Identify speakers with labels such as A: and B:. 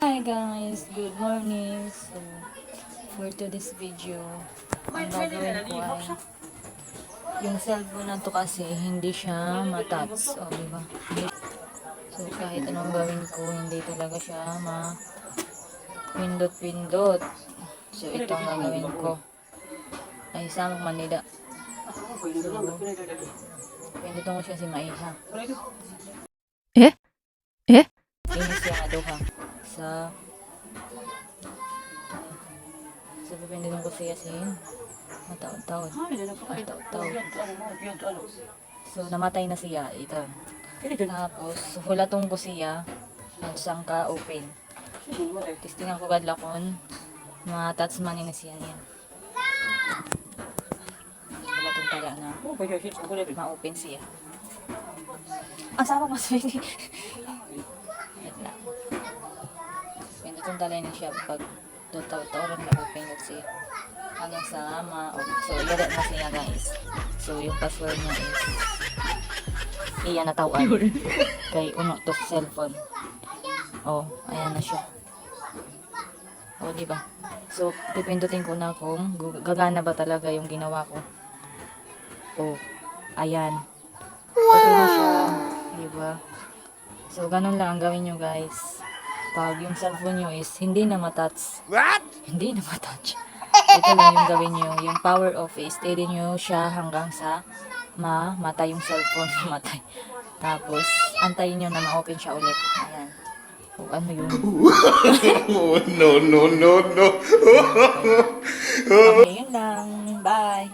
A: Hi guys, good morning. So, for today's video, ang gagawin ko ay yung cellphone na to kasi hindi siya matouch. O, diba? So, kahit anong gawin ko, hindi talaga siya ma-pindot-pindot. So, ito ang gagawin ko. Ay, samang manida. So, pindutin ko siya si Maiha. Ini siya nga doha sa pipindutin ko siya mataod-taod. So, namatay na siya. Ito. Tapos, hulatong ko siya sang ka open. Testingan ko gadla kon ma-touch man na siya niya. Hulatong tala na ma-open siya. Ang sama mas pwede. Pindutin tala na siya pag taw-taw na open siya. Hanggang sa so, yara na siya guys. So, yung password niya is iyan na tawag. Kay uno to sa cellphone. Oh, ayan na siya. Oh, diba? So, pipindutin ko na kung gagana ba talaga yung ginawa ko. Oh, ayan. Okay na siya. Diba? So, ganun lang ang gawin nyo guys. Pag yung cellphone nyo is hindi na matouch. What? Hindi na matouch. Ito lang yung gawin nyo. Yung power off is steady nyo siya hanggang sa matay yung cellphone. Matay. Tapos, antayin nyo na ma-open siya ulit. Ayan. O, ano yun?
B: No, no, no, no.
A: Okay, yun lang. Bye.